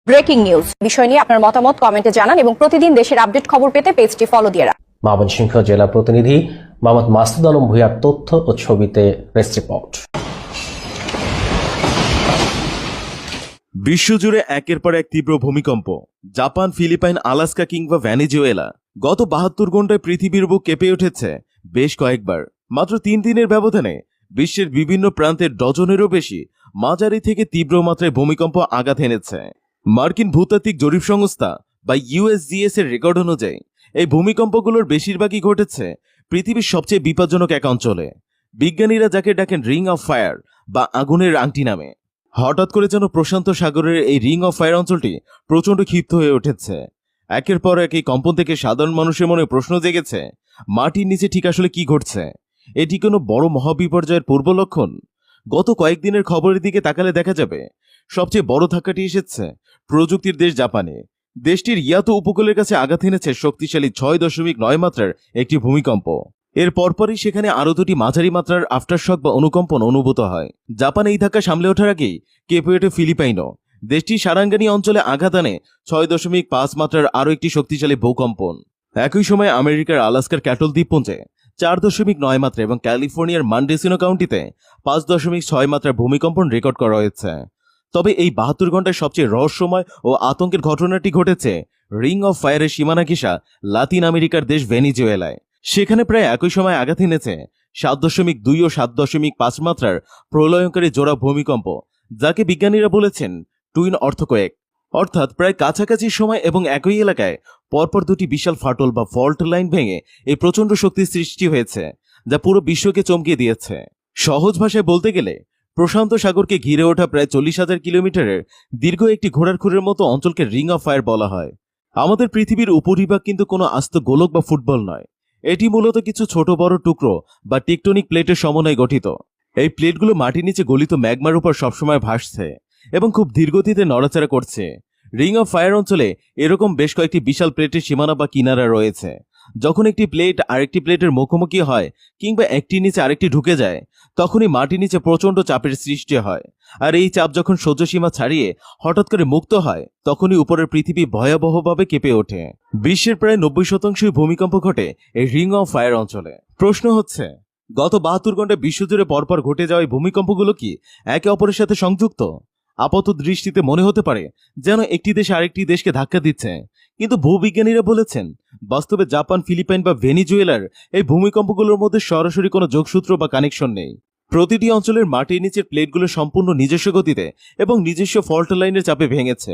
Breaking news বিষয় নিয়ে আপনার মতামত কমেন্টে জানান এবং প্রতিদিন দেশের আপডেট খবর পেতে পেজটি ফলো দিয়ে রাখুন। ময়মনসিংহ জেলা প্রতিনিধি মোহাম্মদ মাসুদ আলম ভূঁইয়ার তথ্য ও ছবিতে প্রেস রিপোর্ট। বিশ্বজুড়ে একের পর এক তীব্র ভূমিকম্প। জাপান, ফিলিপাইন, আলাস্কা কিংবা ভেনেজুয়েলা, গত 72 ঘন্টায় পৃথিবীর বুক কেঁপে উঠেছে বেশ কয়েকবার। মাত্র 3 দিনের ব্যবধানে বিশ্বের বিভিন্ন প্রান্তের ডজনেরও বেশি মাঝারি থেকে তীব্র মাত্রায় ভূমিকম্প আঘাত এনেছে। মার্কিন ভূতাত্ত্বিক জরিপ সংস্থা বা ইউএসজিএস এর রেকর্ড অনুযায়ী এই ভূমিকম্পগুলোর বেশিরভাগই ঘটেছে পৃথিবীর সবচেয়ে বিপজ্জনক এক অঞ্চলে। বিজ্ঞানীরা যাকে ডাকেন রিং অফ ফায়ার বা আগুনের আংটি নামে। হঠাৎ করে যেন প্রশান্ত সাগরের এই রিং অফ ফায়ার অঞ্চলটি প্রচণ্ড ক্ষিপ্ত হয়ে উঠেছে। একের পর এক এই কম্পন থেকে সাধারণ মানুষের মনে প্রশ্ন জেগেছে, মাটির নিচে ঠিক আসলে কি ঘটছে? এটি কোনো বড় মহাবিপর্যয়ের পূর্ব লক্ষণ? গত কয়েকদিনের খবরের দিকে তাকালে দেখা যাবে সবচেয়ে বড় ধাক্কাটি এসেছে প্রযুক্তির দেশ জাপানে। দেশটির ইয়াতো উপকূলের কাছে আঘাত এনেছে শক্তিশালী 6.9 মাত্রার একটি ভূমিকম্প। এর পরপরই সেখানে আরও দুটি মাঝারি মাত্রার আফটারশক বা অনুকম্পন অনুভূত হয়। জাপান এই ধাক্কা সামলে ওঠার আগেই কেঁপে ওঠে ফিলিপাইনও। দেশটির সারাঙ্গানি অঞ্চলে আঘাত আনে 6.5 মাত্রার আরও একটি শক্তিশালী ভূকম্পন। একই সময় আমেরিকার আলাস্কার ক্যাটল দ্বীপপুঞ্জে 4.9 মাত্রা এবং ক্যালিফোর্নিয়ার মান্ডেসিনো কাউন্টিতে 5.6 মাত্রার ভূমিকম্পন রেকর্ড করা হয়েছে। তবে এই 72 ঘন্টায় সবচেয়ে রহস্যময় ও আতঙ্কের ঘটনাটি ঘটেছে রিং অফ ফায়ারের সীমানা ঘেঁষা লাতিন আমেরিকার দেশ ভেনেজুয়েলায়। সেখানে প্রায় একই সময় আঘাত এনেছে 7.2 ও 7.5 মাত্রার প্রলয়ঙ্কারী জোড়া ভূমিকম্প, যাকে বিজ্ঞানীরা বলেছেন টুইন অর্থকোয়েক। অর্থাৎ প্রায় কাছাকাছি সময় এবং একই এলাকায় পরপর দুটি বিশাল ফাটল বা ফল্ট লাইন ভেঙে এই প্রচণ্ড শক্তির সৃষ্টি হয়েছে, যা পুরো বিশ্বকে চমকে দিয়েছে। সহজ ভাষায় বলতে গেলে প্রশান্ত সাগরকে ঘিরে ওঠা প্রায় 40,000 কিলোমিটারের দীর্ঘ একটি ঘোড়ার খুরের মতো অঞ্চলকে রিং অফ ফায়ার বলা হয়। আমাদের পৃথিবীর উপরিভাগ কিন্তু কোনো আস্ত গোলক বা ফুটবল নয়। এটি মূলত কিছু ছোট বড় টুকরো বা টেকটনিক প্লেটের সমন্বয়ে গঠিত। এই প্লেটগুলো মাটির নিচে গলিত ম্যাগমার উপর সবসময় ভাসছে এবং খুব ধীরগতিতে নড়াচড়া করছে। রিং অফ ফায়ার অঞ্চলে এরকম বেশ কয়েকটি বিশাল প্লেটের সীমানা বা কিনারা রয়েছে। যখন একটি প্লেট আরেকটি প্লেটের মুখোমুখি হয় কিংবা একটির নিচে আরেকটি ঢুকে যায়, তখনই মাটির নিচে প্রচণ্ড চাপের সৃষ্টি হয়। আর এই চাপ যখন সহ্যসীমা ছাড়িয়ে হঠাৎ করে মুক্ত হয়, তখনই উপরের পৃথিবী ভয়াবহভাবে কেঁপে ওঠে। বিশ্বের প্রায় 90% ভূমিকম্প ঘটে এই রিং অফ ফায়ার অঞ্চলে। প্রশ্ন হচ্ছে, গত 72 ঘন্টায় বিশ্বজুড়ে পরপর ঘটে যাওয়া এই ভূমিকম্পগুলো কি একে অপরের সাথে সংযুক্ত? আপাত দৃষ্টিতে মনে হতে পারে যেন একটি দেশ আরেকটি দেশকে ধাক্কা দিচ্ছে, কিন্তু ভূবিজ্ঞানীরা বলেছেন বাস্তবে জাপান, ফিলিপাইন বা ভেনিজুয়েলার এই ভূমিকম্পগুলোর মধ্যে সরাসরি কোনো যোগসূত্র বা কানেকশন নেই। প্রতিটি অঞ্চলের মাটির নিচের প্লেটগুলো সম্পূর্ণ নিজস্ব গতিতে এবং নিজস্ব ফল্ট লাইনের চাপে ভেঙেছে।